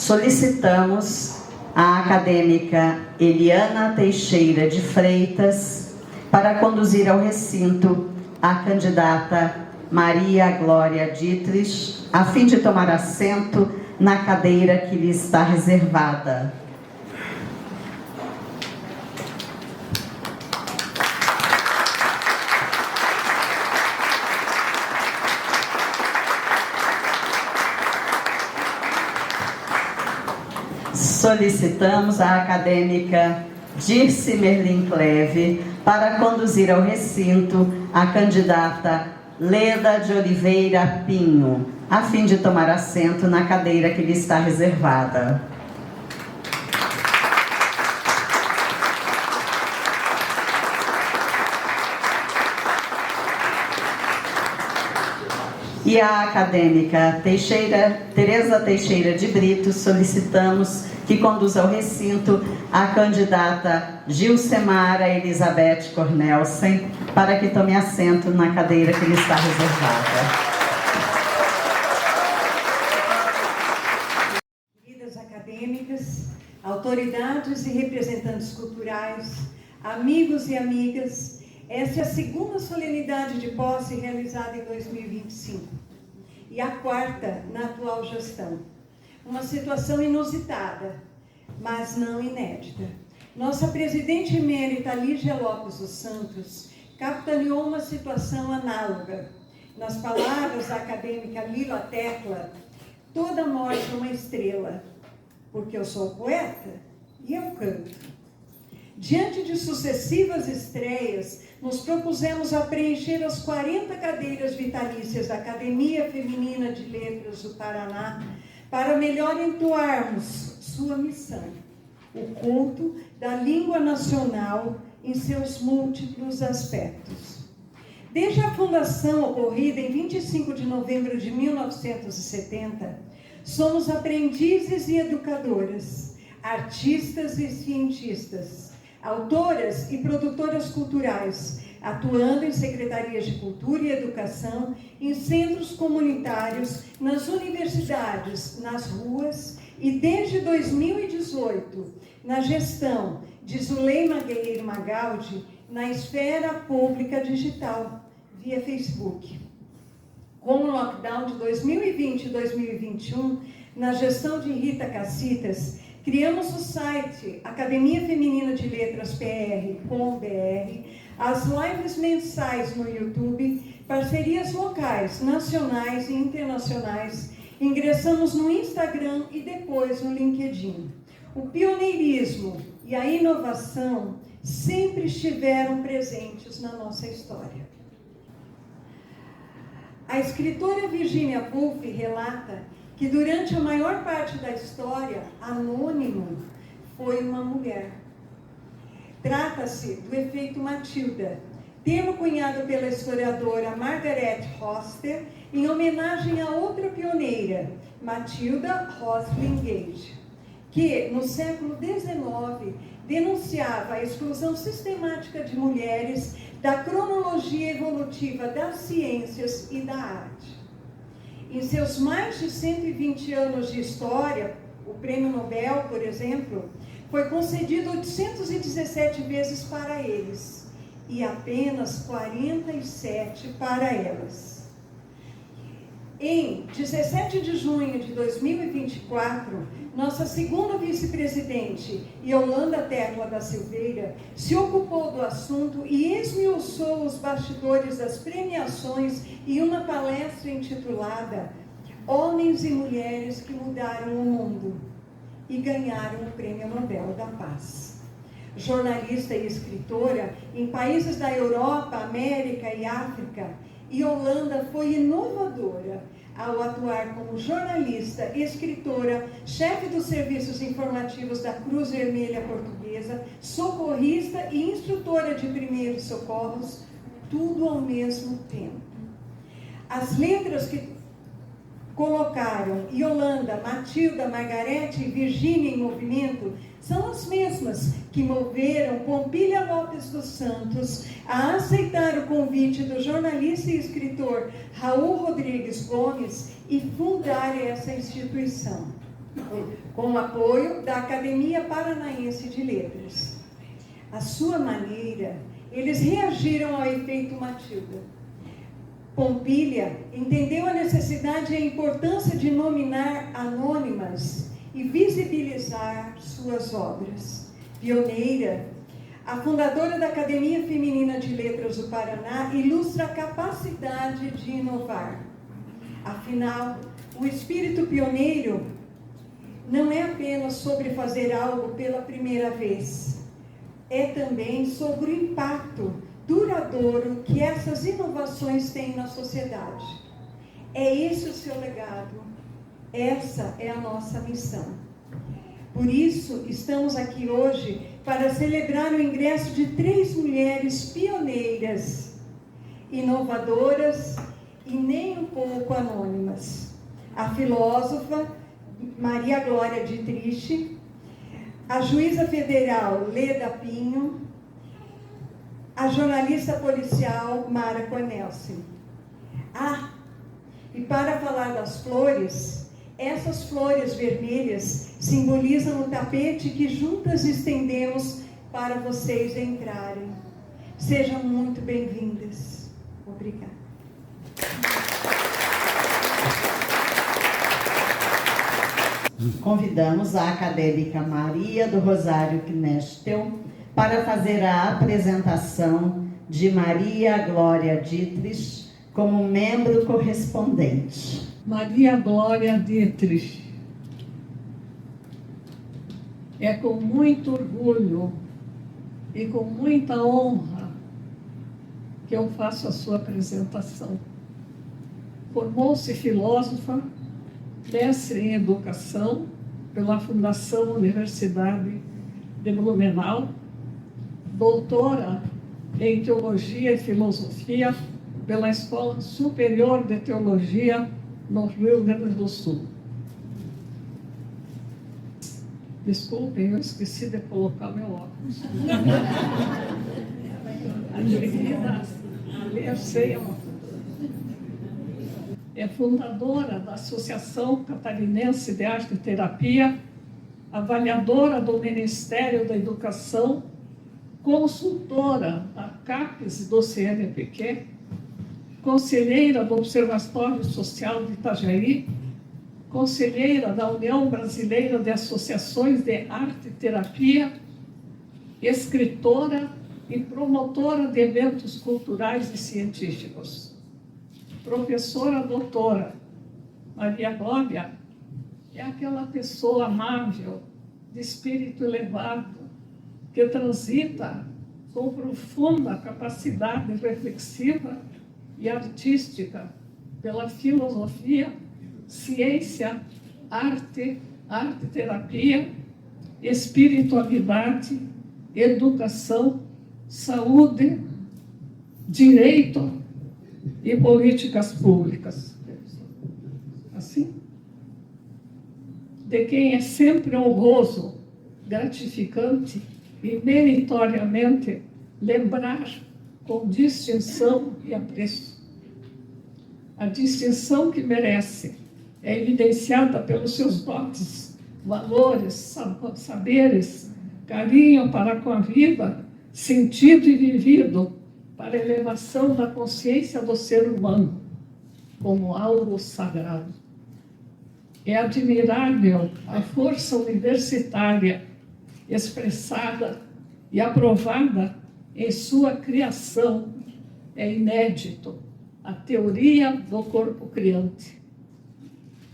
Solicitamos a acadêmica Eliana Teixeira de Freitas para conduzir ao recinto a candidata Maria Glória Dietrich, a fim de tomar assento na cadeira que lhe está reservada. Solicitamos a acadêmica Dirce Merlin Cleve para conduzir ao recinto a candidata Leda de Oliveira Pinho, a fim de tomar assento na cadeira que lhe está reservada. E a acadêmica Tereza Teixeira de Brito solicitamos que conduza ao recinto a candidata Gilcemara Elizabeth Cornelsen para que tome assento na cadeira que lhe está reservada. Queridas acadêmicas, autoridades e representantes culturais, amigos e amigas, essa é a segunda solenidade de posse realizada em 2025 e a quarta na atual gestão. Uma situação inusitada, mas não inédita. Nossa presidente emérita Lígia Lopes dos Santos capitaneou uma situação análoga. Nas palavras da acadêmica Lila Tecla, toda morte é uma estrela, porque eu sou poeta e eu canto. Diante de sucessivas estreias, nos propusemos a preencher as 40 cadeiras vitalícias da Academia Feminina de Letras do Paraná para melhor entoarmos sua missão, o culto da língua nacional em seus múltiplos aspectos. Desde a fundação ocorrida em 25 de novembro de 1970, somos aprendizes e educadoras, artistas e cientistas, autoras e produtoras culturais, atuando em secretarias de cultura e educação, em centros comunitários, nas universidades, nas ruas e desde 2018, na gestão de Zuleima Guerreiro Magaldi, na esfera pública digital, via Facebook. Com o lockdown de 2020 e 2021, na gestão de Rita Cassitas, criamos o site Academia Feminina de Letras PR.br, as lives mensais no YouTube, parcerias locais, nacionais e internacionais. Ingressamos no Instagram e depois no LinkedIn. O pioneirismo e a inovação sempre estiveram presentes na nossa história. A escritora Virginia Woolf relata que durante a maior parte da história, anônimo foi uma mulher. Trata-se do efeito Matilda, termo cunhado pela historiadora Margaret Foster, em homenagem a outra pioneira, Matilda Roslin Gage, que, no século XIX, denunciava a exclusão sistemática de mulheres da cronologia evolutiva das ciências e da arte. Em seus mais de 120 anos de história, o Prêmio Nobel, por exemplo, foi concedido 817 vezes para eles e apenas 47 para elas. Em 17 de junho de 2024, nossa segunda vice-presidente, Yolanda Tecla da Silveira, se ocupou do assunto e esmiuçou os bastidores das premiações em uma palestra intitulada Homens e Mulheres que Mudaram o Mundo, e ganharam o Prêmio Nobel da Paz. Jornalista e escritora em países da Europa, América e África, Yolanda foi inovadora ao atuar como jornalista, escritora, chefe dos serviços informativos da Cruz Vermelha Portuguesa, socorrista e instrutora de primeiros socorros, tudo ao mesmo tempo. As letras que colocaram Yolanda, Matilda, Margarete e Virgínia em movimento são as mesmas que moveram Pompília Lopes dos Santos a aceitar o convite do jornalista e escritor Raul Rodrigues Gomes e fundar essa instituição, com o apoio da Academia Paranaense de Letras. À sua maneira, eles reagiram ao efeito Matilda. Pompília entendeu a necessidade e a importância de nominar anônimas e visibilizar suas obras. Pioneira, a fundadora da Academia Feminina de Letras do Paraná ilustra a capacidade de inovar. Afinal, o espírito pioneiro não é apenas sobre fazer algo pela primeira vez, é também sobre o impacto duradouro que essas inovações têm na sociedade. É esse o seu legado, essa é a nossa missão. Por isso, estamos aqui hoje para celebrar o ingresso de 3 mulheres pioneiras, inovadoras e nem um pouco anônimas. A filósofa Maria Glória Dietrich, a juíza federal Leda Pinho, a jornalista policial Mara Cornelsen. E para falar das flores, essas flores vermelhas simbolizam o tapete que juntas estendemos para vocês entrarem. Sejam muito bem-vindas. Obrigada. Convidamos a acadêmica Maria do Rosário Knestel para fazer a apresentação de Maria Glória Dietrich como membro correspondente. Maria Glória Dietrich. É com muito orgulho e com muita honra que eu faço a sua apresentação. Formou-se filósofa, mestre em educação pela Fundação Universidade de Blumenau, doutora em Teologia e Filosofia pela Escola Superior de Teologia no Rio Grande do Sul. Desculpem, eu esqueci de colocar meu óculos. É fundadora da Associação Catarinense de Arte e Terapia, avaliadora do Ministério da Educação, consultora da CAPES e do CNPq, conselheira do Observatório Social de Itajaí, conselheira da União Brasileira de Associações de Arte e Terapia, escritora e promotora de eventos culturais e científicos. Professora doutora Maria Glória é aquela pessoa amável, de espírito elevado, que transita com profunda capacidade reflexiva e artística pela filosofia, ciência, arte-terapia, espiritualidade, educação, saúde, direito e políticas públicas. Assim, de quem é sempre honroso, gratificante e meritoriamente lembrar com distinção e apreço. A distinção que merece é evidenciada pelos seus dotes, valores, saberes, carinho para com a vida, sentido e vivido para a elevação da consciência do ser humano. como algo sagrado. É admirável a força universitária expressada e aprovada em sua criação. É inédito a teoria do corpo criante.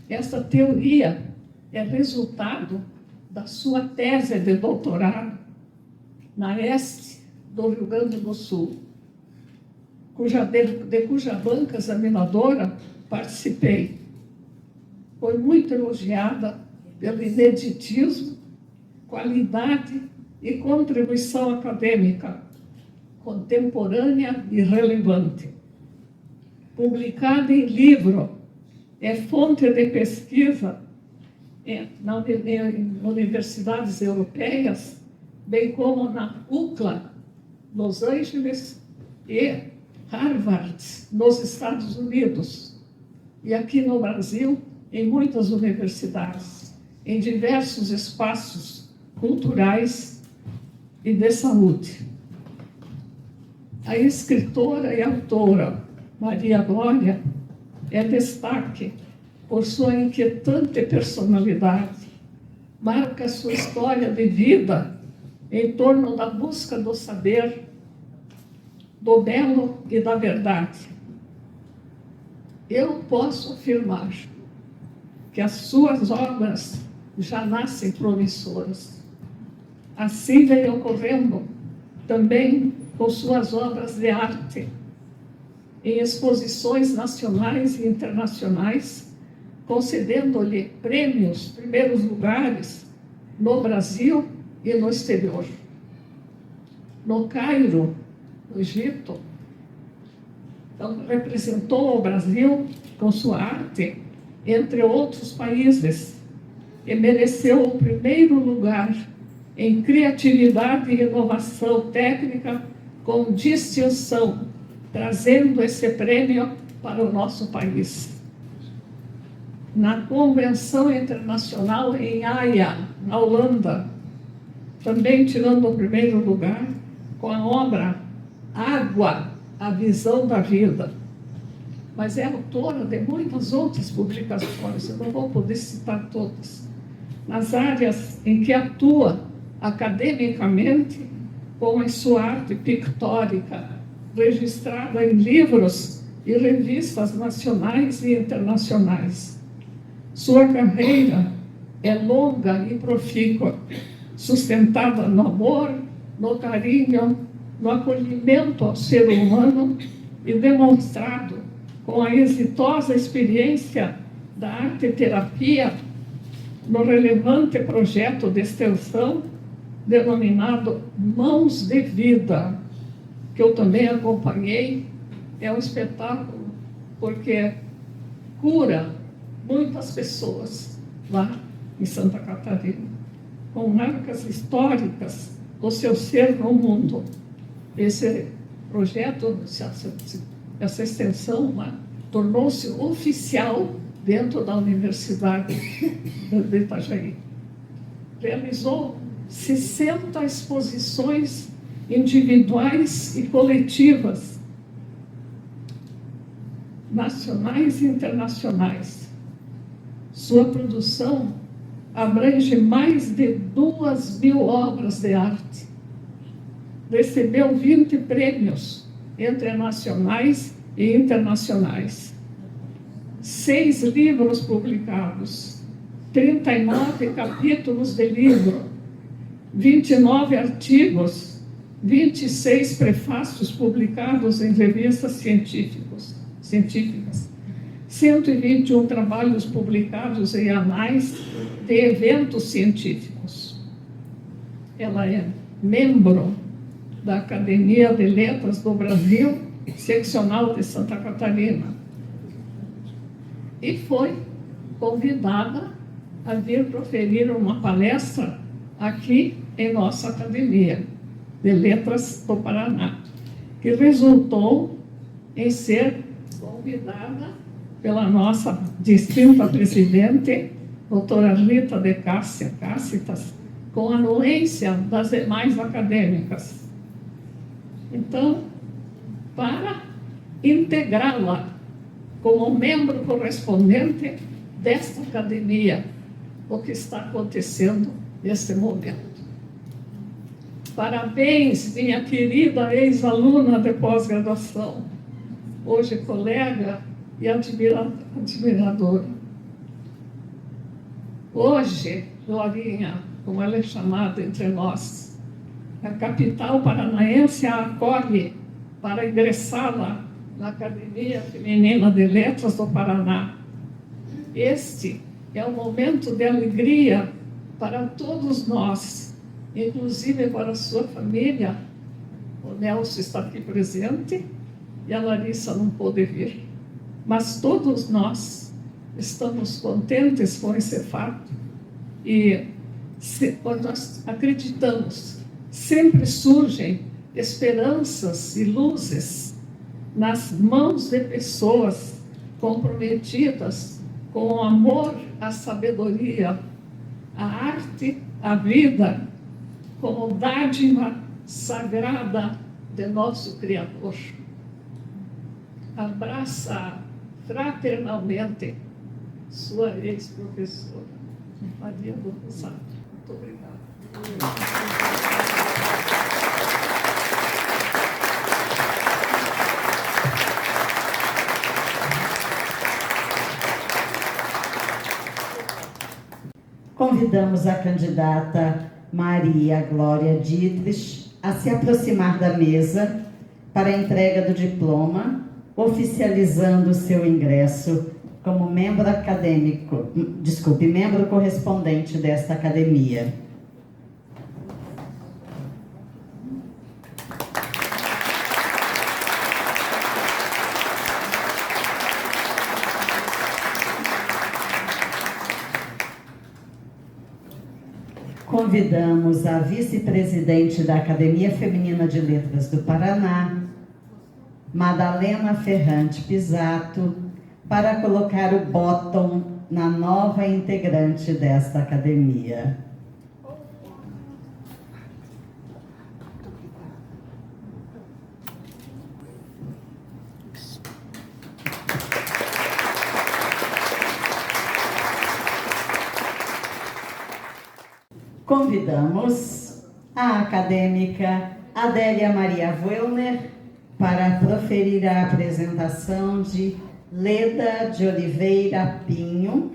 Essa teoria é resultado da sua tese de doutorado na Este do Rio Grande do Sul, de cuja banca examinadora participei. Foi muito elogiada pelo ineditismo, qualidade e contribuição acadêmica contemporânea e relevante. Publicada em livro, é fonte de pesquisa em universidades europeias, bem como na UCLA, Los Angeles, e Harvard, nos Estados Unidos. E aqui no Brasil, em muitas universidades, em diversos espaços culturais e de saúde. A escritora e autora Maria Glória é destaque por sua inquietante personalidade. Marca sua história de vida em torno da busca do saber, do belo e da verdade. Eu posso afirmar que as suas obras já nascem promissoras. Assim vem ocorrendo também com suas obras de arte, em exposições nacionais e internacionais, concedendo-lhe prêmios, primeiros lugares, no Brasil e no exterior. No Cairo, no Egito, então, representou o Brasil com sua arte, entre outros países, e mereceu o primeiro lugar em criatividade e inovação técnica com distinção, trazendo esse prêmio para o nosso país. Na Convenção Internacional em Haia, na Holanda, também tirando o primeiro lugar com a obra Água, a Visão da Vida. Mas é autora de muitas outras publicações, eu não vou poder citar todas, nas áreas em que atua academicamente, como em sua arte pictórica, registrada em livros e revistas nacionais e internacionais. Sua carreira é longa e profícua, sustentada no amor, no carinho, no acolhimento ao ser humano e demonstrado com a exitosa experiência da arte-terapia no relevante projeto de extensão denominado Mãos de Vida, que eu também acompanhei. É um espetáculo porque cura muitas pessoas lá em Santa Catarina, com marcas históricas do seu ser no mundo. Esse projeto, essa extensão tornou-se oficial dentro da Universidade de Itajaí. Realizou 60 exposições individuais e coletivas, nacionais e internacionais. Sua produção abrange mais de 2.000 obras de arte. Recebeu 20 prêmios entre nacionais e internacionais. 6 livros publicados, 39 capítulos de livro, 29 artigos, 26 prefácios publicados em revistas científicas, 121 trabalhos publicados em anais de eventos científicos. Ela é membro da Academia de Letras do Brasil, seccional de Santa Catarina, e foi convidada a vir proferir uma palestra aqui em nossa Academia de Letras do Paraná, que resultou em ser convidada pela nossa distinta presidente, doutora Rita de Cássitas, com a anuência das demais acadêmicas. Então, para integrá-la como membro correspondente desta academia, o que está acontecendo neste momento. Parabéns, minha querida ex-aluna de pós-graduação, hoje colega e admiradora. Hoje, Glorinha, como ela é chamada entre nós, a capital paranaense a acolhe para ingressá-la na Academia Feminina de Letras do Paraná. Este é um momento de alegria para todos nós, inclusive para a sua família. O Nelson está aqui presente e a Larissa não pôde vir. Mas todos nós estamos contentes com esse fato e nós acreditamos, sempre surgem esperanças e luzes nas mãos de pessoas comprometidas com o amor, a sabedoria, a arte, a vida, como dádiva sagrada de nosso Criador. Abraça fraternalmente sua ex-professora, Maria do Rosário. Muito obrigada. Convidamos a candidata Maria Glória Dietrich a se aproximar da mesa para a entrega do diploma, oficializando seu ingresso como membro correspondente desta academia. Convidamos a vice-presidente da Academia Feminina de Letras do Paraná, Madalena Ferrante Pisato, para colocar o bottom na nova integrante desta academia. Convidamos a acadêmica Adélia Maria Wellner para proferir a apresentação de Leda de Oliveira Pinho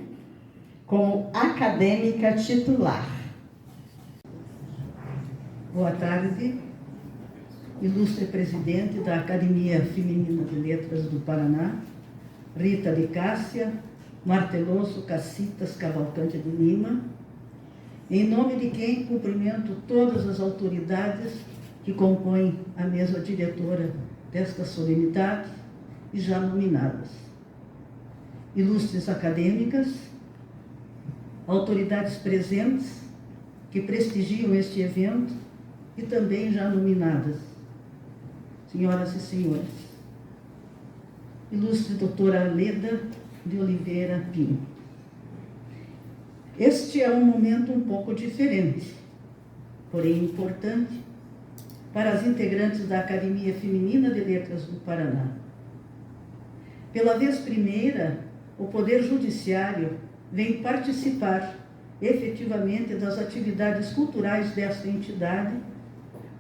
como acadêmica titular. Boa tarde, ilustre presidente da Academia Feminina de Letras do Paraná, Rita de Cássia Marteloso Cacitas Cavalcante de Lima, em nome de quem cumprimento todas as autoridades que compõem a mesa diretora desta solenidade e já nominadas. Ilustres acadêmicas, autoridades presentes que prestigiam este evento e também já nominadas, senhoras e senhores. Ilustre doutora Leda de Oliveira Pinho. Este é um momento um pouco diferente, porém importante, para as integrantes da Academia Feminina de Letras do Paraná. Pela vez primeira, o Poder Judiciário vem participar efetivamente das atividades culturais desta entidade,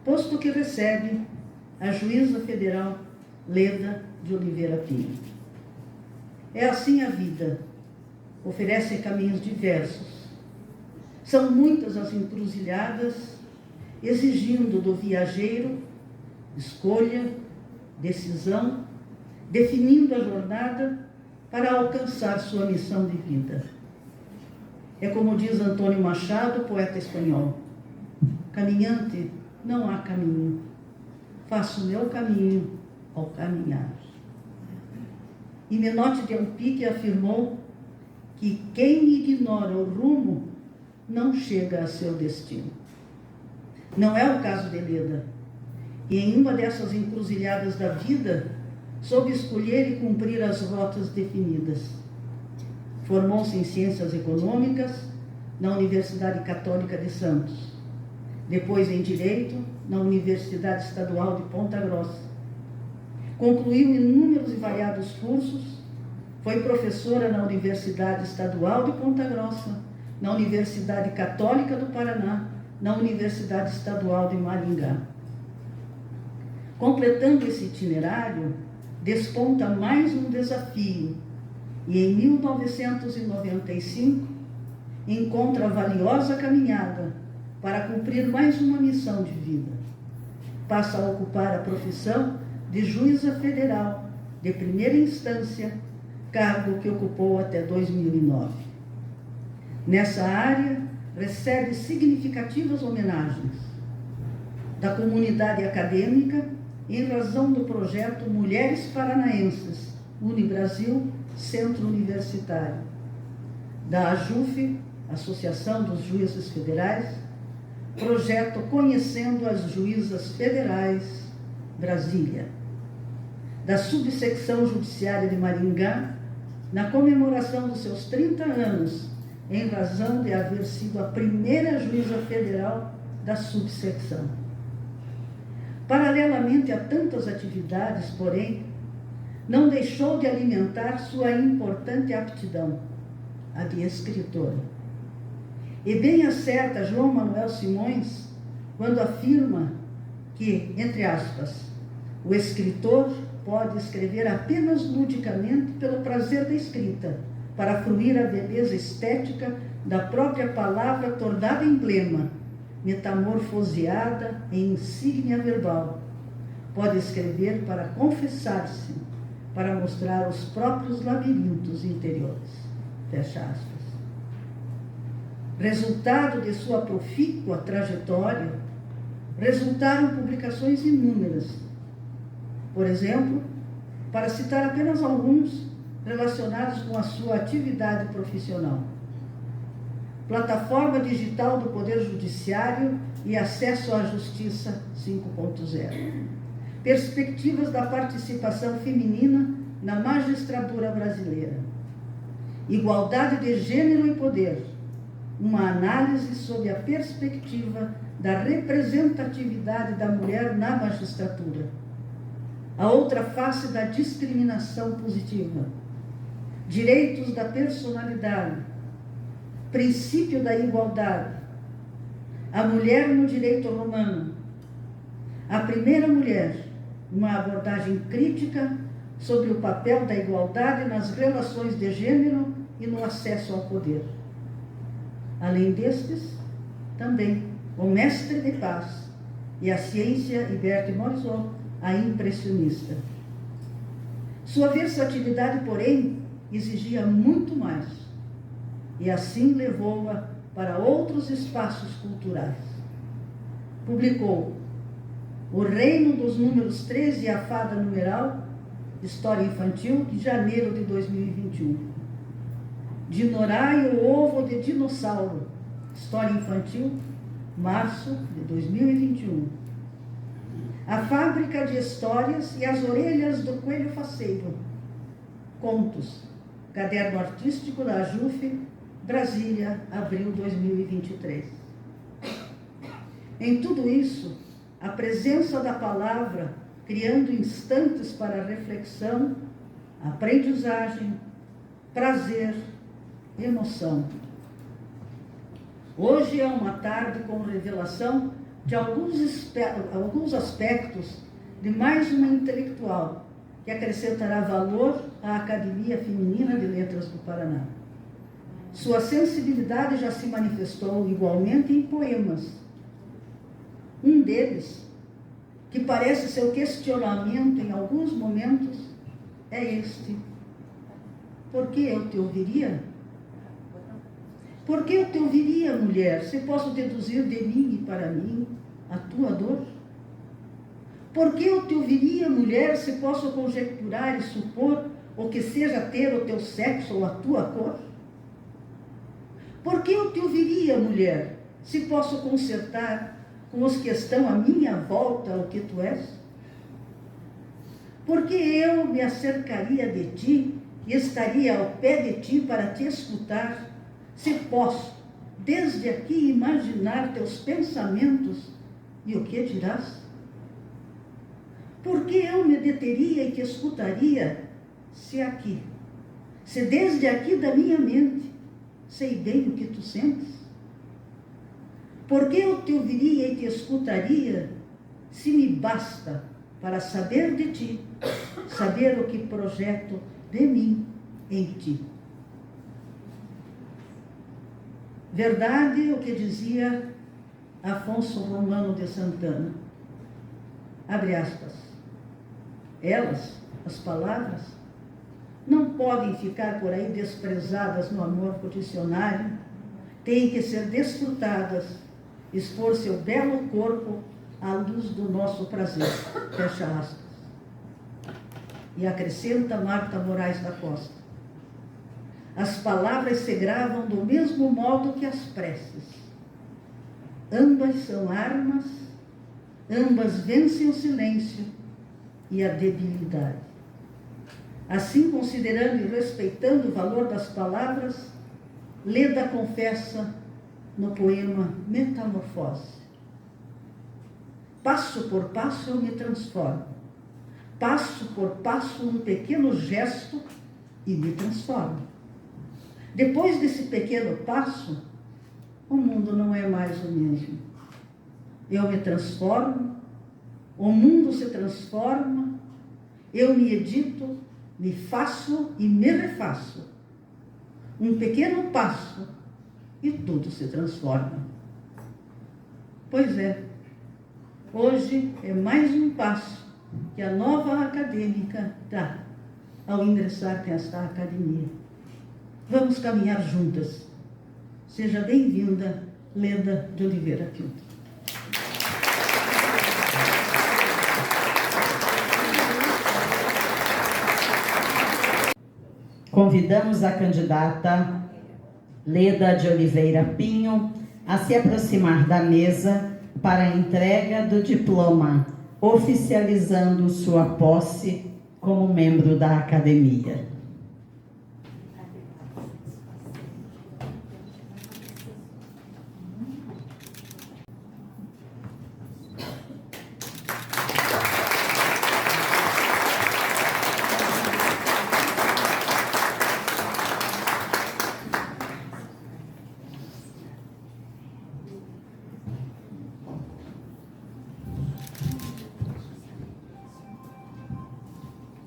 posto que recebe a juíza federal Leda de Oliveira Pinho. É assim a vida, oferece caminhos diversos. São muitas as encruzilhadas, exigindo do viajeiro escolha, decisão, definindo a jornada para alcançar sua missão de vida. É como diz Antônio Machado, poeta espanhol: caminhante, não há caminho, faço o meu caminho ao caminhar. E Menotti de Alpique afirmou que quem ignora o rumo não chega a seu destino. Não é o caso de Leda, e em uma dessas encruzilhadas da vida, soube escolher e cumprir as rotas definidas. Formou-se em Ciências Econômicas na Universidade Católica de Santos, depois em Direito na Universidade Estadual de Ponta Grossa. Concluiu inúmeros e variados cursos Foi professora na Universidade Estadual de Ponta Grossa, na Universidade Católica do Paraná, na Universidade Estadual de Maringá. Completando esse itinerário, desponta mais um desafio e, em 1995, encontra a valiosa caminhada para cumprir mais uma missão de vida. Passa a ocupar a profissão de juíza federal de primeira instância, cargo que ocupou até 2009. Nessa área, recebe significativas homenagens da comunidade acadêmica em razão do projeto Mulheres Paranaenses, Unibrasil Centro Universitário, da AJUF, Associação dos Juízes Federais, projeto Conhecendo as Juízas Federais, Brasília, da Subsecção Judiciária de Maringá, na comemoração dos seus 30 anos, em razão de haver sido a primeira juíza federal da subsecção. Paralelamente a tantas atividades, porém, não deixou de alimentar sua importante aptidão, a de escritora. E bem acerta João Manuel Simões quando afirma que, entre aspas, o escritor pode escrever apenas ludicamente pelo prazer da escrita, para fruir a beleza estética da própria palavra tornada emblema, metamorfoseada em insígnia verbal. Pode escrever para confessar-se, para mostrar os próprios labirintos interiores. Fecha aspas. Resultado de sua profícua trajetória, resultaram publicações inúmeras. Por exemplo, para citar apenas alguns relacionados com a sua atividade profissional: Plataforma Digital do Poder Judiciário e Acesso à Justiça 5.0. Perspectivas da participação feminina na magistratura brasileira. Igualdade de gênero e poder. Uma análise sob a perspectiva da representatividade da mulher na magistratura. A outra face da discriminação positiva. Direitos da personalidade. Princípio da igualdade. A mulher no direito romano. A primeira mulher, uma abordagem crítica sobre o papel da igualdade nas relações de gênero e no acesso ao poder. Além destes, também o Mestre de Paz e a ciência Iberte Morisot, a impressionista. Sua versatilidade, porém, exigia muito mais, e assim levou-a para outros espaços culturais. Publicou O Reino dos Números 13 e a Fada Numeral, História Infantil, de janeiro de 2021. Dinorá e o Ovo de Dinossauro, História Infantil, março de 2021. A Fábrica de Histórias e as Orelhas do Coelho Faceiro, Contos, Caderno Artístico da AJUF, Brasília, abril 2023. Em tudo isso, a presença da palavra, criando instantes para reflexão, aprendizagem, prazer, emoção. Hoje é uma tarde com revelação de alguns aspectos de mais uma intelectual que acrescentará valor à Academia Feminina de Letras do Paraná. Sua sensibilidade já se manifestou igualmente em poemas. Um deles, que parece seu questionamento em alguns momentos, é este: por que eu te ouviria? Por que eu te ouviria, mulher, se posso deduzir de mim e para mim a tua dor? Por que eu te ouviria, mulher, se posso conjecturar e supor o que seja ter o teu sexo ou a tua cor? Por que eu te ouviria, mulher, se posso consertar com os que estão à minha volta o que tu és? Por que eu me acercaria de ti e estaria ao pé de ti para te escutar, se posso, desde aqui, imaginar teus pensamentos e o que dirás? Por que eu me deteria e te escutaria, se aqui, se desde aqui da minha mente sei bem o que tu sentes? Porque eu te ouviria e te escutaria, se me basta para saber de ti, saber o que projeto de mim em ti. Verdade o que dizia Afonso Romano de Santana, abre aspas, elas, as palavras, não podem ficar por aí desprezadas no amor do dicionário, têm que ser desfrutadas, expor seu belo corpo à luz do nosso prazer, fecha aspas. E acrescenta Marta Moraes da Costa, as palavras se gravam do mesmo modo que as preces. Ambas são armas, ambas vencem o silêncio e a debilidade. Assim, considerando e respeitando o valor das palavras, Leda confessa no poema Metamorfose. Passo por passo eu me transformo. Passo por passo um pequeno gesto e me transformo. Depois desse pequeno passo, o mundo não é mais o mesmo. Eu me transformo, o mundo se transforma, eu me edito, me faço e me refaço. Um pequeno passo e tudo se transforma. Pois é, hoje é mais um passo que a nova acadêmica dá ao ingressar nesta academia. Vamos caminhar juntas. Seja bem-vinda, Leda de Oliveira Pinto. Convidamos a candidata Leda de Oliveira Pinho a se aproximar da mesa para a entrega do diploma, oficializando sua posse como membro da academia.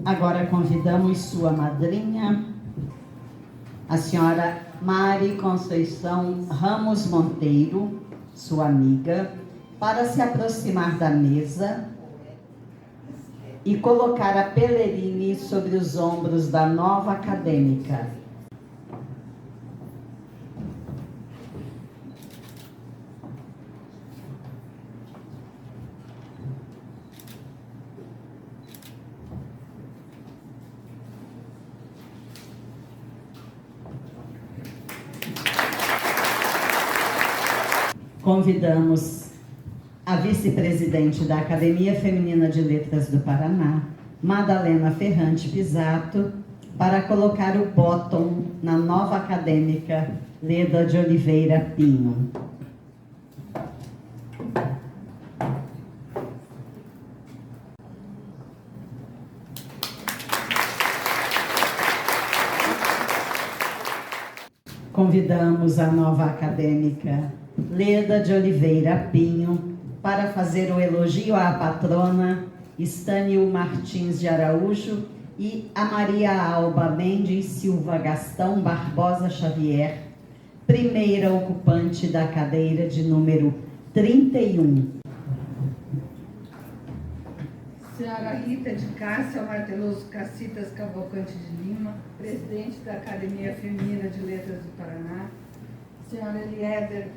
Agora convidamos sua madrinha, a senhora Mari Conceição Ramos Monteiro, sua amiga, para se aproximar da mesa e colocar a pelerine sobre os ombros da nova acadêmica. Convidamos a vice-presidente da Academia Feminina de Letras do Paraná, Madalena Ferrante Pisato, para colocar o bottom na nova acadêmica Leda de Oliveira Pinho. Convidamos a nova acadêmica Leda de Oliveira Pinho para fazer o elogio à patrona Estânio Martins de Araújo e a Maria Alba Mendes Silva Gastão Barbosa Xavier, primeira ocupante da cadeira de número 31. Senhora Rita de Cássia Marteloso Cacitas Cavalcante de Lima, presidente da Academia Feminina de Letras do Paraná. Senhora Eliéder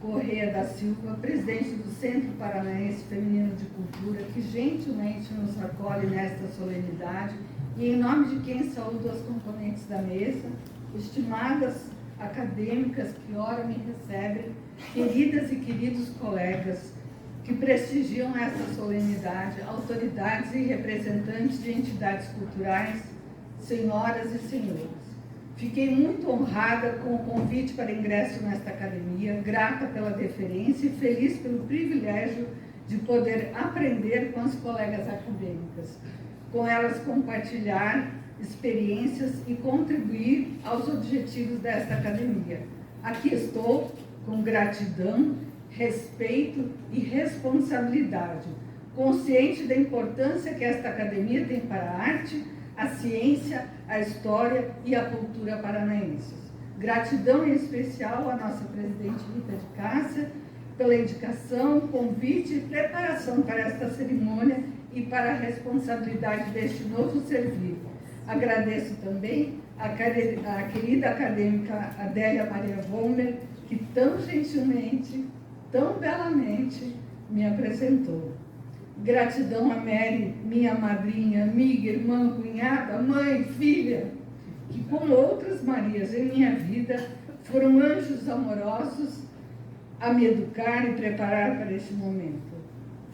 Correia da Silva, presidente do Centro Paranaense Feminino de Cultura, que gentilmente nos acolhe nesta solenidade, e em nome de quem saúdo as componentes da mesa, estimadas acadêmicas que ora me recebem, queridas e queridos colegas que prestigiam esta solenidade, autoridades e representantes de entidades culturais, senhoras e senhores. Fiquei muito honrada com o convite para ingresso nesta academia, grata pela deferência e feliz pelo privilégio de poder aprender com as colegas acadêmicas, com elas compartilhar experiências e contribuir aos objetivos desta academia. Aqui estou com gratidão, respeito e responsabilidade, consciente da importância que esta academia tem para a arte, a ciência, a história e a cultura paranaenses. Gratidão em especial à nossa presidente Rita de Cássia pela indicação, convite e preparação para esta cerimônia e para a responsabilidade deste novo servir. Agradeço também a querida acadêmica Adélia Maria Vollmer, que tão gentilmente, tão belamente me apresentou. Gratidão a Mary, minha madrinha, amiga, irmã, cunhada, mãe, filha, que como outras Marias em minha vida foram anjos amorosos a me educar e preparar para este momento.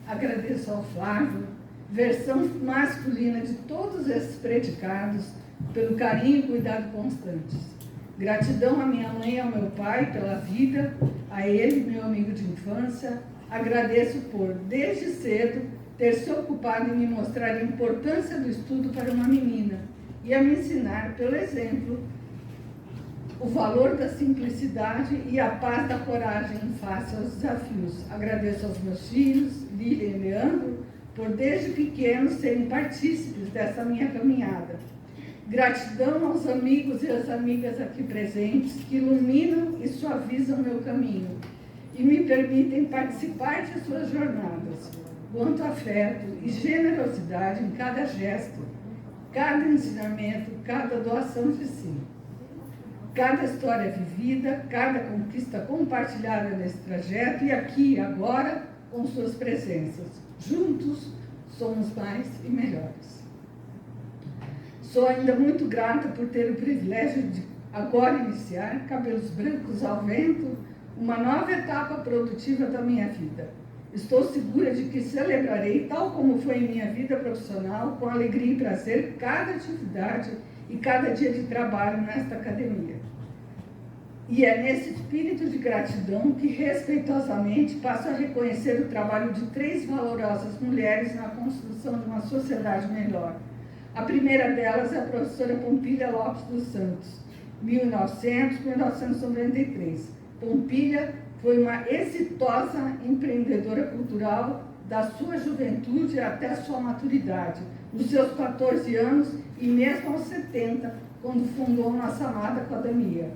Agradeço ao Flávio, versão masculina de todos esses predicados, pelo carinho e cuidado constantes. Gratidão à minha mãe e ao meu pai pela vida, a ele, meu amigo de infância. Agradeço por, desde cedo, ter se ocupado em me mostrar a importância do estudo para uma menina e a me ensinar, pelo exemplo, o valor da simplicidade e a paz da coragem face aos desafios. Agradeço aos meus filhos, Lília e Leandro, por desde pequenos serem partícipes dessa minha caminhada. Gratidão aos amigos e às amigas aqui presentes que iluminam e suavizam meu caminho e me permitem participar de suas jornadas. Quanto afeto e generosidade em cada gesto, cada ensinamento, cada doação de si. Cada história vivida, cada conquista compartilhada nesse trajeto e aqui, agora, com suas presenças. Juntos, somos mais e melhores. Sou ainda muito grata por ter o privilégio de agora iniciar, cabelos brancos ao vento, uma nova etapa produtiva da minha vida. Estou segura de que celebrarei, tal como foi em minha vida profissional, com alegria e prazer, cada atividade e cada dia de trabalho nesta academia. E é nesse espírito de gratidão que, respeitosamente, passo a reconhecer o trabalho de 3 valorosas mulheres na construção de uma sociedade melhor. A primeira delas é a professora Pompília Lopes dos Santos, 1900-1993. Pompília foi uma exitosa empreendedora cultural da sua juventude até a sua maturidade, nos seus 14 anos e mesmo aos 70, quando fundou nossa amada academia.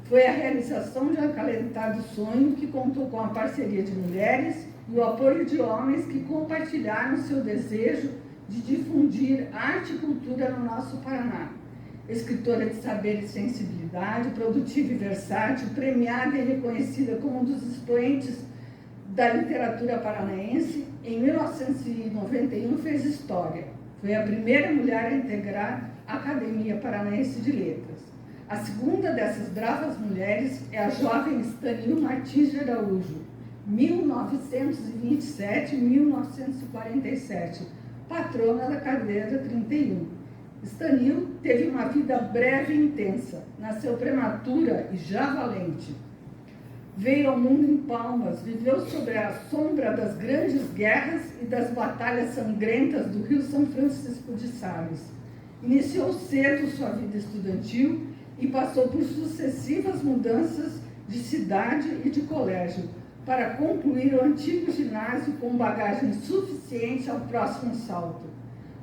Foi a realização de um acalentado sonho que contou com a parceria de mulheres e o apoio de homens que compartilharam seu desejo de difundir arte e cultura no nosso Paraná. Escritora de saber e sensibilidade, produtiva e versátil, premiada e reconhecida como um dos expoentes da literatura paranaense, em 1991 fez história. Foi a primeira mulher a integrar a Academia Paranaense de Letras. A segunda dessas bravas mulheres é a jovem Stanil Martins de Araújo, 1927-1947, patrona da cadeira 31. Stanil teve uma vida breve e intensa, nasceu prematura e já valente. Veio ao mundo em Palmas, viveu sob a sombra das grandes guerras e das batalhas sangrentas do Rio São Francisco de Sales. Iniciou cedo sua vida estudantil e passou por sucessivas mudanças de cidade e de colégio, para concluir o antigo ginásio com bagagem suficiente ao próximo salto.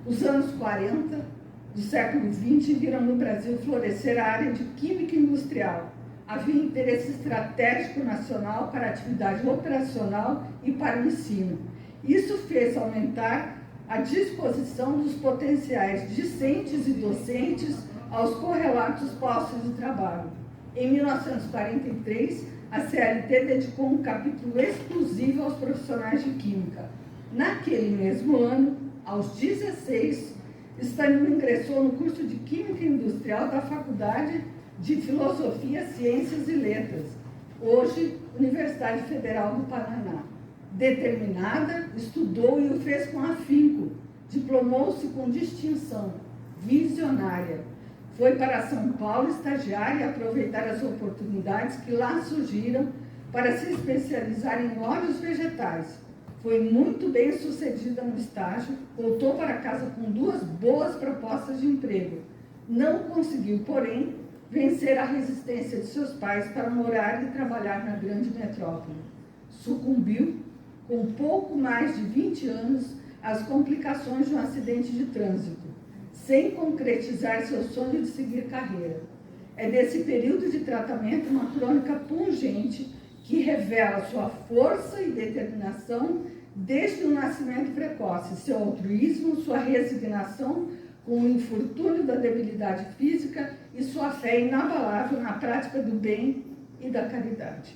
Os anos 40 do século XX viram no Brasil florescer a área de química industrial. Havia interesse estratégico nacional para a atividade operacional e para o ensino. Isso fez aumentar a disposição dos potenciais discentes e docentes aos correlatos postos de trabalho. Em 1943, a CLT dedicou um capítulo exclusivo aos profissionais de química. Naquele mesmo ano, aos 16, Stanil ingressou no curso de Química Industrial da Faculdade de Filosofia, Ciências e Letras, hoje Universidade Federal do Paraná. Determinada, estudou e o fez com afinco, diplomou-se com distinção, visionária. Foi para São Paulo estagiar e aproveitar as oportunidades que lá surgiram para se especializar em óleos vegetais. Foi muito bem sucedida no estágio, voltou para casa com 2 boas propostas de emprego. Não conseguiu, porém, vencer a resistência de seus pais para morar e trabalhar na grande metrópole. Sucumbiu, com pouco mais de 20 anos, às complicações de um acidente de trânsito, sem concretizar seu sonho de seguir carreira. É desse período de tratamento uma crônica pungente que revela sua força e determinação desde o nascimento precoce, seu altruísmo, sua resignação com o infortúnio da debilidade física e sua fé inabalável na prática do bem e da caridade.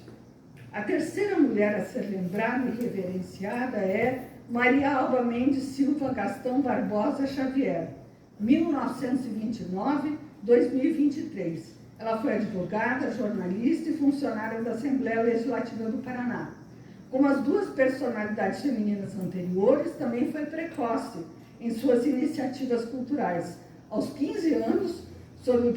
A terceira mulher a ser lembrada e reverenciada é Maria Alba Mendes Silva Gastão Barbosa Xavier, 1929-2023. Ela foi advogada, jornalista e funcionária da Assembleia Legislativa do Paraná. Como as duas personalidades femininas anteriores, também foi precoce em suas iniciativas culturais. Aos 15 anos, sob o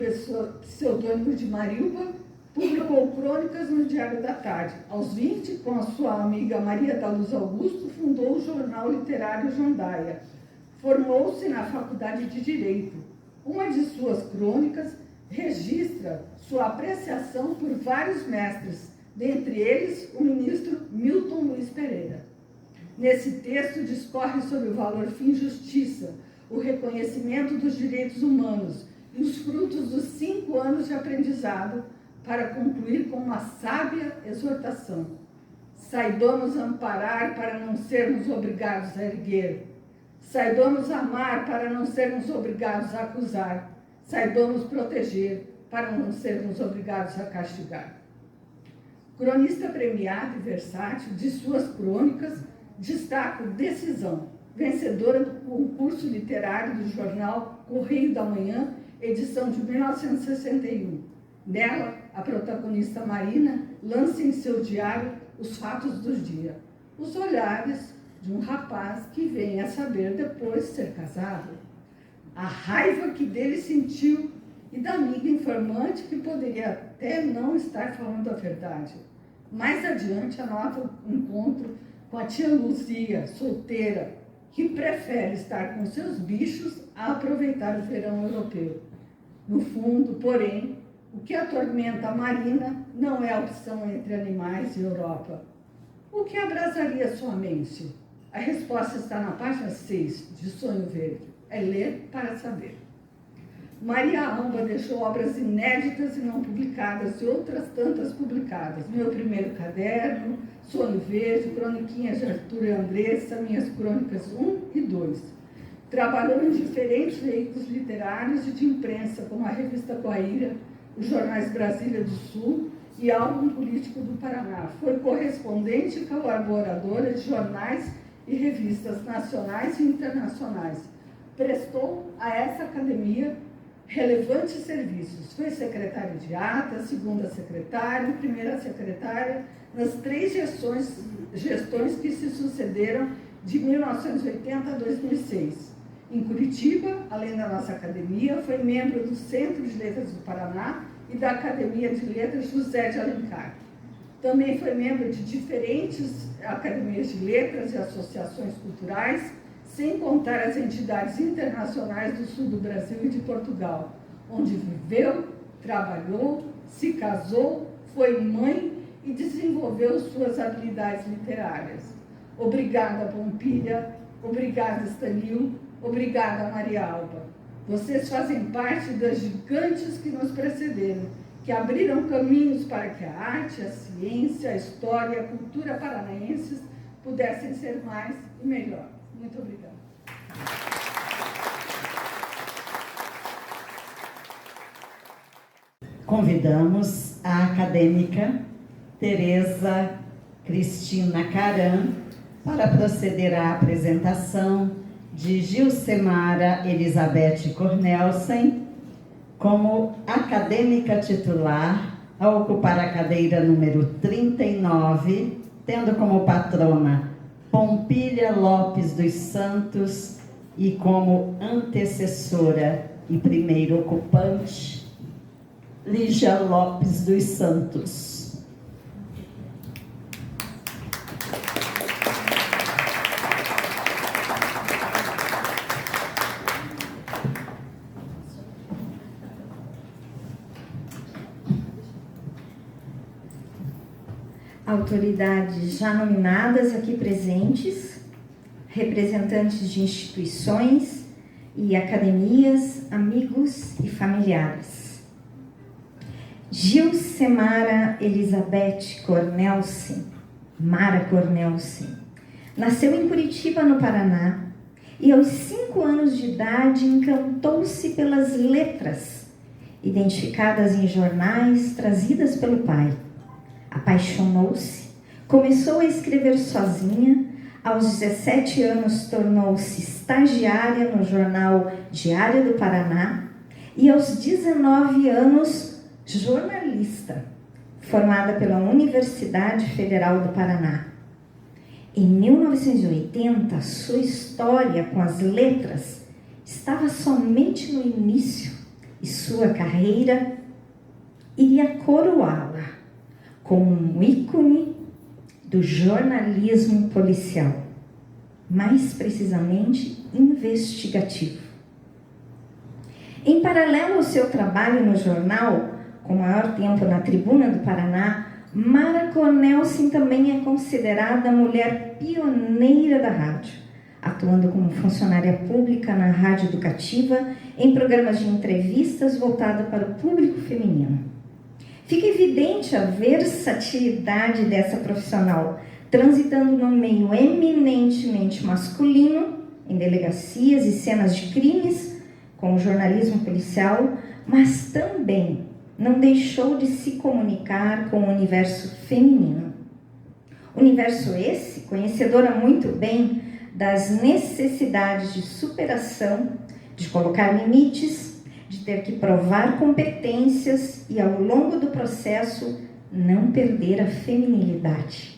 pseudônimo de Marilba, publicou crônicas no Diário da Tarde. Aos 20, com a sua amiga Maria da Luz Augusto, fundou o jornal literário Jandaia. Formou-se na Faculdade de Direito. Uma de suas crônicas registra sua apreciação por vários mestres, dentre eles o ministro Milton Luiz Pereira. Nesse texto discorre sobre o valor fim-justiça, o reconhecimento dos direitos humanos e os frutos dos 5 anos de aprendizado, para concluir com uma sábia exortação. Saibamos amparar para não sermos obrigados a erguer. Saibamos amar para não sermos obrigados a acusar. Saibamos proteger para não sermos obrigados a castigar. Cronista premiado e versátil, de suas crônicas, destaco Decisão, vencedora do concurso literário do jornal Correio da Manhã, edição de 1961. Nela, a protagonista Marina lança em seu diário os fatos do dia, os olhares de um rapaz que vem a saber depois de ser casado, a raiva que dele sentiu e da amiga informante que poderia até não estar falando a verdade. Mais adiante, anota o encontro com a tia Luzia, solteira, que prefere estar com seus bichos a aproveitar o verão europeu. No fundo, porém, o que atormenta a Marina não é a opção entre animais e Europa. O que abrasaria sua mente? A resposta está na página 6 de Sonho Verde. É ler para saber. Maria Alba deixou obras inéditas e não publicadas e outras tantas publicadas. Meu primeiro caderno, Sonho Verde, Croniquinhas de Arthur e Andressa, Minhas Crônicas 1 e 2. Trabalhou em diferentes veículos literários e de imprensa, como a Revista Coaíra, os jornais Brasília do Sul e Álbum Político do Paraná. Foi correspondente e colaboradora de jornais e revistas nacionais e internacionais. Prestou a essa academia relevantes serviços. Foi secretária de atas, segunda secretária, primeira secretária, nas 3 gestões que se sucederam de 1980 a 2006. Em Curitiba, além da nossa academia, foi membro do Centro de Letras do Paraná e da Academia de Letras José de Alencar. Também foi membro de diferentes academias de letras e associações culturais, sem contar as entidades internacionais do sul do Brasil e de Portugal, onde viveu, trabalhou, se casou, foi mãe e desenvolveu suas habilidades literárias. Obrigada, Pompilha, obrigada, Estanil, obrigada, Maria Alba. Vocês fazem parte das gigantes que nos precederam, que abriram caminhos para que a arte, a ciência, a história e a cultura paranaenses pudessem ser mais e melhor. Muito obrigada. Convidamos a acadêmica Tereza Cristina Caram para proceder à apresentação de Gilcemara Elizabeth Cornelsen como acadêmica titular a ocupar a cadeira número 39, tendo como patrona Pompília Lopes dos Santos e como antecessora e primeiro ocupante Lígia Lopes dos Santos. autoridades já nominadas aqui presentes, representantes de instituições e academias, amigos e familiares. Gilsemara Elizabeth Cornelsen, Mara Cornelsen, nasceu em Curitiba, no Paraná, e aos 5 anos de idade encantou-se pelas letras, identificadas em jornais trazidas pelo pai. Apaixonou-se, começou a escrever sozinha, aos 17 anos tornou-se estagiária no jornal Diário do Paraná e aos 19 anos jornalista, formada pela Universidade Federal do Paraná. Em 1980, sua história com as letras estava somente no início e sua carreira iria coroá-la como um ícone do jornalismo policial, mais precisamente investigativo. Em paralelo ao seu trabalho no jornal, com maior tempo na Tribuna do Paraná, Mara Cornelsen também é considerada a mulher pioneira da rádio, atuando como funcionária pública na rádio educativa em programas de entrevistas voltadas para o público feminino. Fica evidente a versatilidade dessa profissional, transitando no meio eminentemente masculino, em delegacias e cenas de crimes, com o jornalismo policial, mas também não deixou de se comunicar com o universo feminino. Universo esse, conhecedora muito bem das necessidades de superação, de colocar limites, de ter que provar competências e, ao longo do processo, não perder a feminilidade.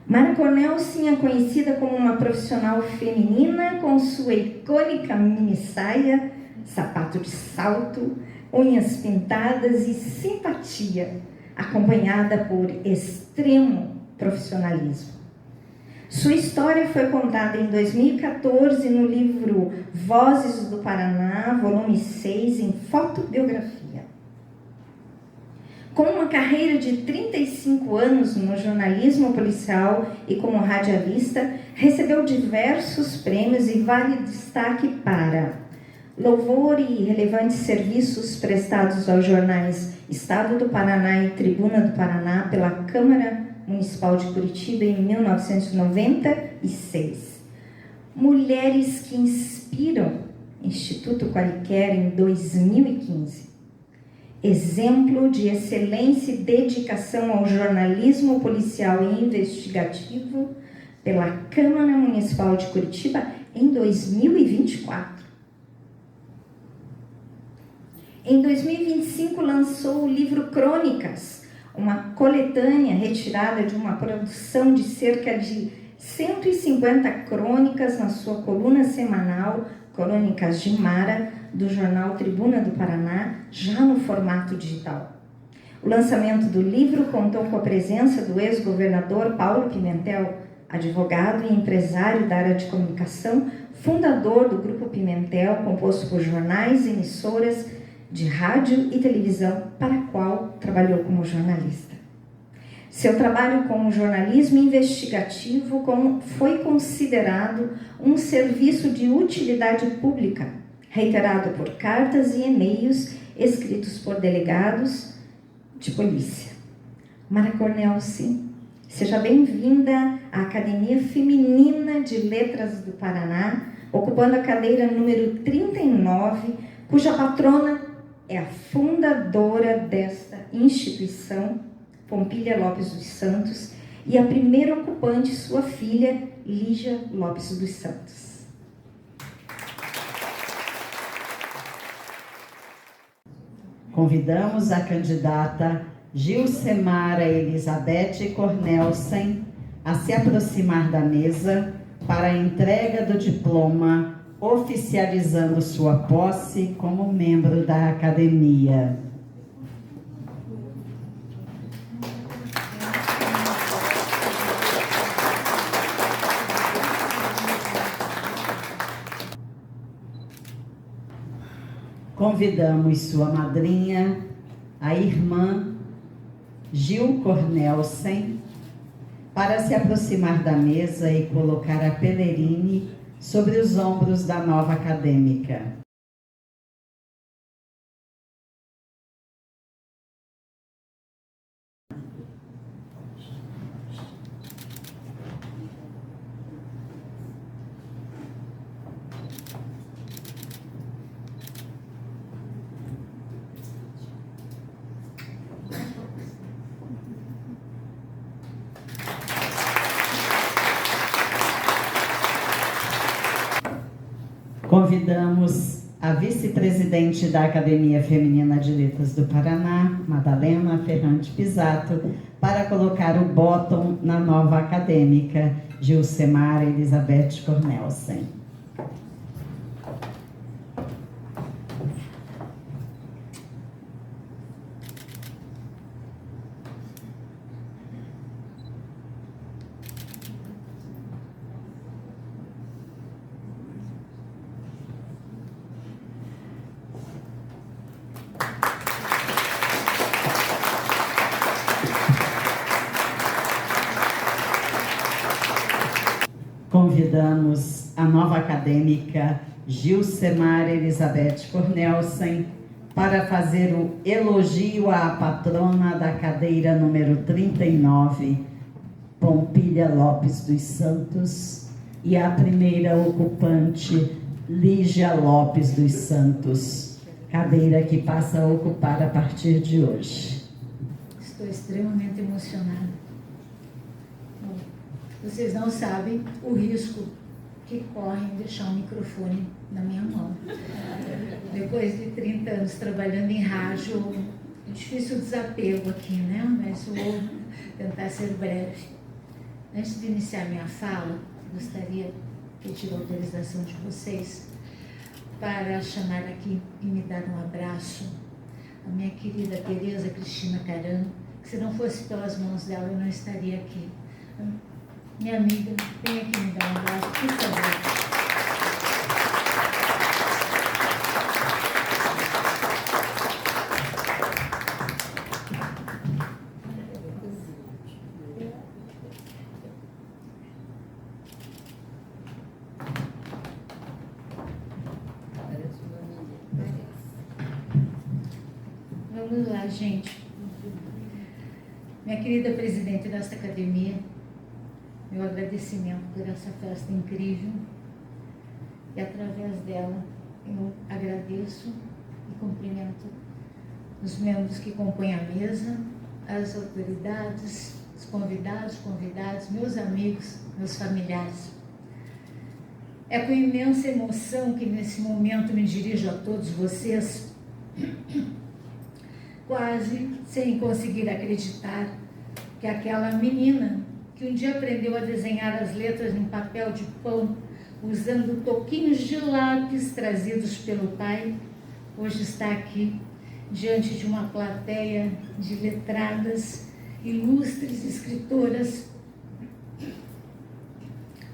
Mara Cornelsen é conhecida como uma profissional feminina com sua icônica mini saia, sapato de salto, unhas pintadas e simpatia, acompanhada por extremo profissionalismo. Sua história foi contada em 2014 no livro Vozes do Paraná, volume 6, em fotobiografia. Com uma carreira de 35 anos no jornalismo policial e como radialista, recebeu diversos prêmios e vale destaque para louvor e relevantes serviços prestados aos jornais Estado do Paraná e Tribuna do Paraná pela Câmara Municipal de Curitiba em 1996. Mulheres que Inspiram, Instituto Qualiquer, em 2015. Exemplo de excelência e dedicação ao jornalismo policial e investigativo pela Câmara Municipal de Curitiba em 2024. Em 2025, lançou o livro Crônicas, uma coletânea retirada de uma produção de cerca de 150 crônicas na sua coluna semanal, Crônicas de Mara, do jornal Tribuna do Paraná, já no formato digital. O lançamento do livro contou com a presença do ex-governador Paulo Pimentel, advogado e empresário da área de comunicação, fundador do Grupo Pimentel, composto por jornais e emissoras de rádio e televisão, para a qual trabalhou como jornalista. Seu trabalho como jornalismo investigativo foi considerado um serviço de utilidade pública, reiterado por cartas e e-mails escritos por delegados de polícia. Mara Cornelsen, seja bem-vinda à Academia Feminina de Letras do Paraná, ocupando a cadeira número 39, cuja patrona é a fundadora desta instituição, Pompília Lopes dos Santos, e a primeira ocupante, sua filha, Lígia Lopes dos Santos. Convidamos a candidata Gilsemara Elizabeth Cornelsen a se aproximar da mesa para a entrega do diploma, oficializando sua posse como membro da Academia. Convidamos sua madrinha, a irmã Gil Cornelsen, para se aproximar da mesa e colocar a Pellerine sobre os ombros da nova acadêmica. Convidamos a vice-presidente da Academia Feminina de Letras do Paraná, Madalena Ferrante Pisato, para colocar o bottom na nova acadêmica, Gilcemara Elizabeth Cornelsen. Convidamos a nova acadêmica Gilcemara Elizabeth Cornelsen para fazer o elogio à patrona da cadeira número 39, Pompília Lopes dos Santos, e à primeira ocupante, Lígia Lopes dos Santos, cadeira que passa a ocupar a partir de hoje. Estou extremamente emocionada. Vocês não sabem o risco que corre em deixar o microfone na minha mão. Depois de 30 anos trabalhando em rádio, é difícil o desapego aqui, né? Mas eu vou tentar ser breve. Antes de iniciar minha fala, gostaria de pedir a autorização de vocês para chamar aqui e me dar um abraço a minha querida Tereza Cristina Caran, que se não fosse pelas mãos dela eu não estaria aqui. Minha amiga, vem aqui me dar um abraço, por favor. Vamos lá, gente. Minha querida presidente desta academia, meu agradecimento por essa festa incrível e através dela eu agradeço e cumprimento os membros que compõem a mesa, as autoridades, os convidados, meus amigos, meus familiares. É com imensa emoção que nesse momento me dirijo a todos vocês, quase sem conseguir acreditar que aquela menina que um dia aprendeu a desenhar as letras em papel de pão, usando toquinhos de lápis trazidos pelo pai, hoje está aqui, diante de uma plateia de letradas, ilustres escritoras,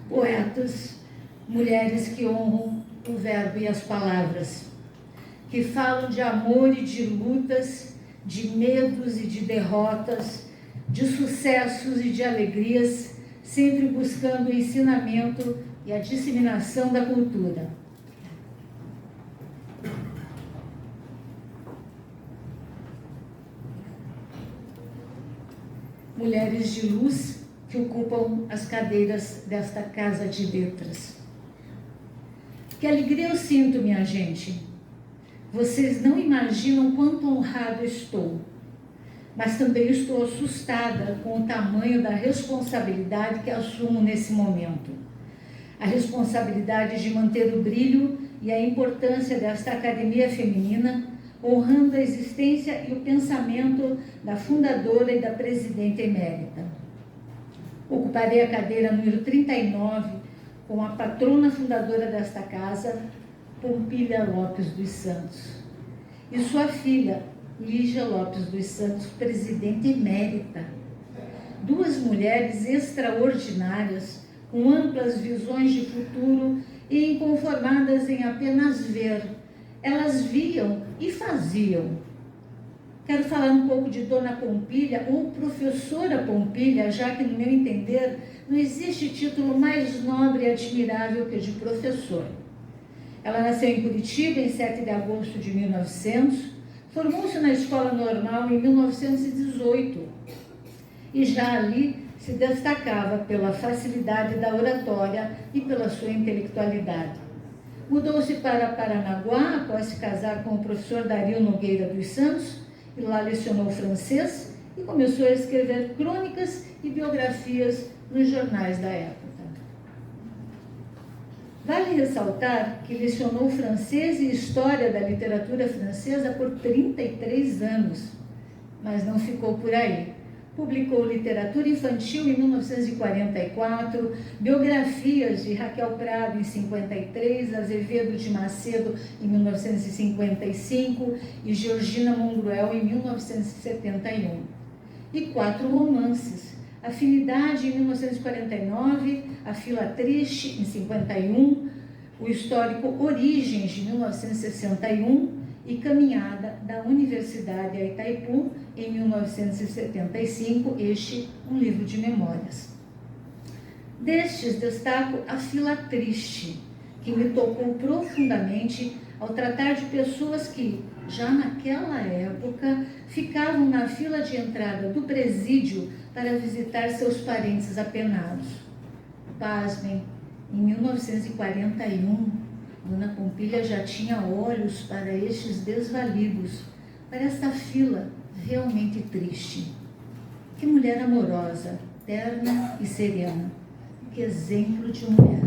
poetas, mulheres que honram o verbo e as palavras, que falam de amor e de lutas, de medos e de derrotas, de sucessos e de alegrias, sempre buscando o ensinamento e a disseminação da cultura. Mulheres de luz que ocupam as cadeiras desta Casa de Letras. Que alegria eu sinto, minha gente. Vocês não imaginam quanto honrado estou, mas também estou assustada com o tamanho da responsabilidade que assumo nesse momento. A responsabilidade de manter o brilho e a importância desta academia feminina, honrando a existência e o pensamento da fundadora e da presidenta emérita. Ocuparei a cadeira número 39 com a patrona fundadora desta casa, Pompília Lopes dos Santos, e sua filha, Lígia Lopes dos Santos, presidente emérita. Duas mulheres extraordinárias, com amplas visões de futuro e inconformadas em apenas ver. Elas viam e faziam. Quero falar um pouco de Dona Pompilha ou Professora Pompilha, já que, no meu entender, não existe título mais nobre e admirável que o de professor. Ela nasceu em Curitiba em 7 de agosto de 1900, formou-se na Escola Normal em 1918 e já ali se destacava pela facilidade da oratória e pela sua intelectualidade. Mudou-se para Paranaguá após se casar com o professor Dario Nogueira dos Santos e lá lecionou francês e começou a escrever crônicas e biografias nos jornais da época. Vale ressaltar que lecionou francês e história da literatura francesa por 33 anos, mas não ficou por aí. Publicou literatura infantil em 1944, biografias de Raquel Prado em 53, Azevedo de Macedo em 1955 e Georgina Mongrel em 1971. E 4 romances: Afinidade em 1949, A Fila Triste em 51, o histórico Origens de 1961 e Caminhada da Universidade a Itaipu em 1975, este um livro de memórias. Destes destaco A Fila Triste, que me tocou profundamente ao tratar de pessoas que, já naquela época, ficavam na fila de entrada do presídio para visitar seus parentes apenados. Pasmem, em 1941, Dona Pompilha já tinha olhos para estes desvalidos, para esta fila realmente triste. Que mulher amorosa, terna e serena. Que exemplo de mulher.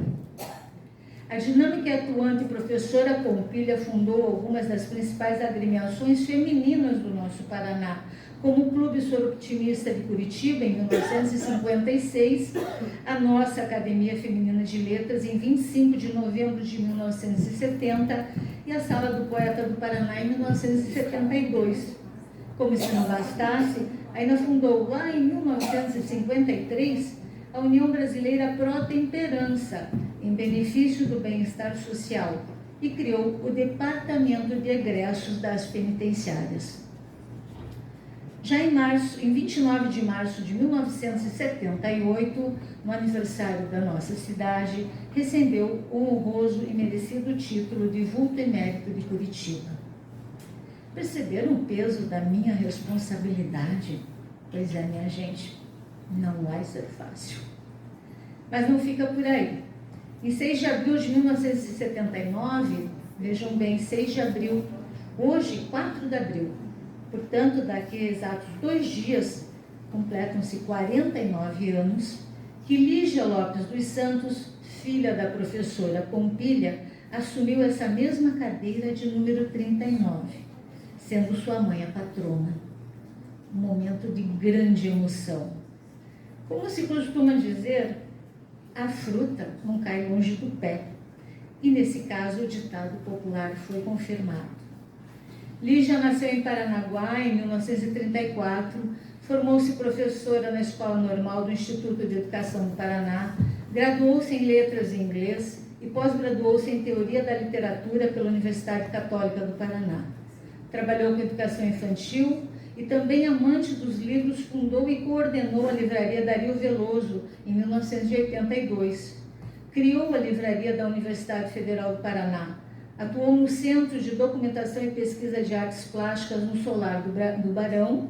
A dinâmica e atuante professora Pompilha fundou algumas das principais agremiações femininas do nosso Paraná, como o Clube Soroptimista de Curitiba, em 1956, a nossa Academia Feminina de Letras, em 25 de novembro de 1970, e a Sala do Poeta do Paraná, em 1972. Como se não bastasse, ainda fundou lá em 1953 a União Brasileira Pró Temperança, em benefício do bem-estar social, e criou o Departamento de Egressos das Penitenciárias. Já em 29 de março de 1978, no aniversário da nossa cidade, recebeu o honroso e merecido título de Vulto Emérito de Curitiba. Perceberam o peso da minha responsabilidade? Pois é, minha gente, não vai ser fácil. Mas não fica por aí. Em 6 de abril de 1979, vejam bem, 6 de abril, hoje, 4 de abril, portanto, daqui a exatos 2 dias, completam-se 49 anos, que Lígia Lopes dos Santos, filha da professora Pompilha, assumiu essa mesma cadeira de número 39, sendo sua mãe a patrona. Um momento de grande emoção. Como se costuma dizer, a fruta não cai longe do pé. E nesse caso o ditado popular foi confirmado. Lígia nasceu em Paranaguá em 1934, formou-se professora na Escola Normal do Instituto de Educação do Paraná, graduou-se em Letras em Inglês e pós-graduou-se em Teoria da Literatura pela Universidade Católica do Paraná. Trabalhou com educação infantil e também, amante dos livros, fundou e coordenou a Livraria Dario Veloso em 1982. Criou a Livraria da Universidade Federal do Paraná. Atuou no Centro de Documentação e Pesquisa de Artes Plásticas no Solar do Barão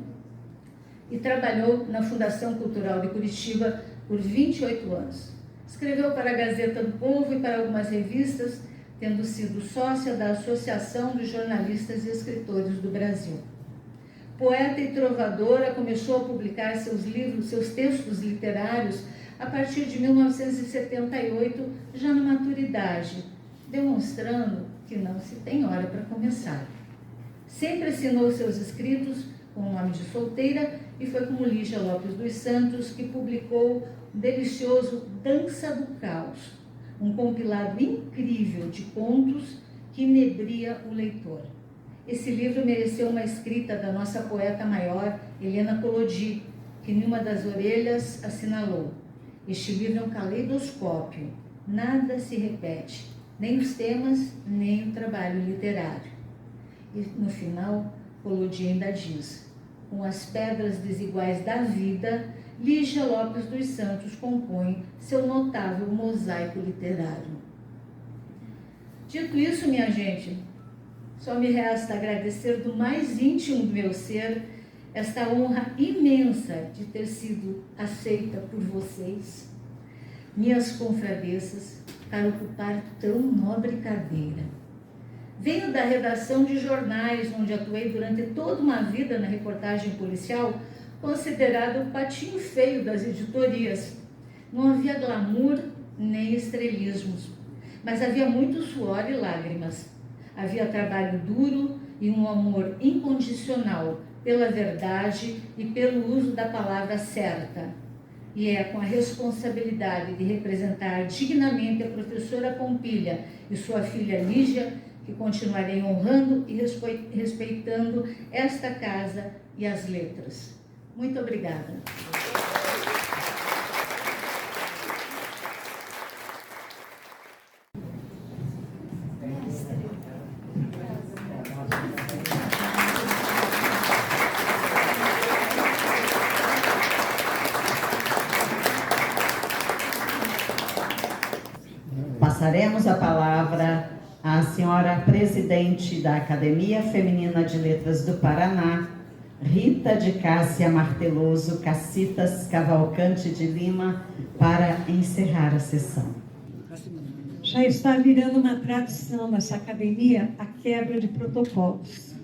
e trabalhou na Fundação Cultural de Curitiba por 28 anos. Escreveu para a Gazeta do Povo e para algumas revistas, tendo sido sócia da Associação dos Jornalistas e Escritores do Brasil. Poeta e trovadora, começou a publicar seus livros, seus textos literários a partir de 1978, já na maturidade, demonstrando que não se tem hora para começar. Sempre assinou seus escritos com o nome de solteira e foi como Lígia Lopes dos Santos que publicou o delicioso Dança do Caos, um compilado incrível de contos que inebria o leitor. Esse livro mereceu uma escrita da nossa poeta maior, Helena Collodi, que em uma das orelhas assinalou: este livro é um caleidoscópio, nada se repete, nem os temas, nem o trabalho literário. E no final, Colodia ainda diz: com as pedras desiguais da vida, Lígia Lopes dos Santos compõe seu notável mosaico literário. Dito isso, minha gente, só me resta agradecer do mais íntimo do meu ser esta honra imensa de ter sido aceita por vocês, minhas confradesas, para ocupar tão nobre cadeira. Venho da redação de jornais, onde atuei durante toda uma vida na reportagem policial, considerado o patinho feio das editorias. Não havia glamour nem estrelismos, mas havia muito suor e lágrimas. Havia trabalho duro e um amor incondicional pela verdade e pelo uso da palavra certa. E é com a responsabilidade de representar dignamente a professora Pompilha e sua filha Lígia que continuarei honrando e respeitando esta casa e as letras. Muito obrigada. Passaremos a palavra à senhora presidente da Academia Feminina de Letras do Paraná, Rita de Cássia Marteloso Cacitas Cavalcante de Lima, para encerrar a sessão. Já está virando uma tradição nessa academia a quebra de protocolos.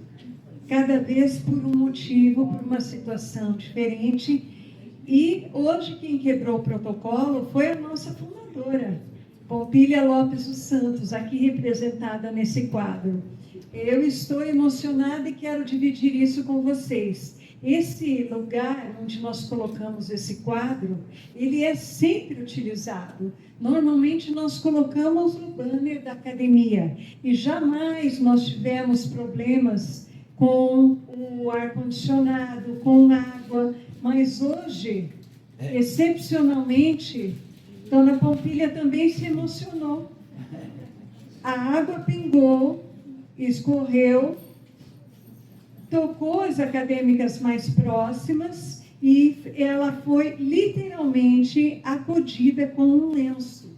Cada vez por um motivo, por uma situação diferente. E hoje quem quebrou o protocolo foi a nossa fundadora, Pompilha Lopes dos Santos, aqui representada nesse quadro. Eu estou emocionada e quero dividir isso com vocês. Esse lugar onde nós colocamos esse quadro, ele é sempre utilizado. Normalmente nós colocamos no banner da academia e jamais nós tivemos problemas com o ar-condicionado, com água, mas hoje, excepcionalmente, Dona Pompilha também se emocionou. A água pingou, escorreu, tocou as acadêmicas mais próximas e ela foi literalmente acudida com um lenço.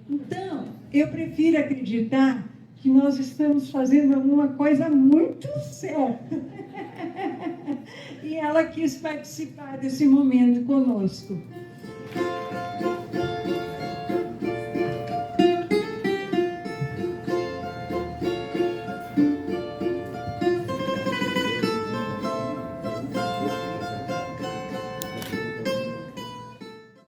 Então, eu prefiro acreditar que nós estamos fazendo alguma coisa muito certa. E ela quis participar desse momento conosco.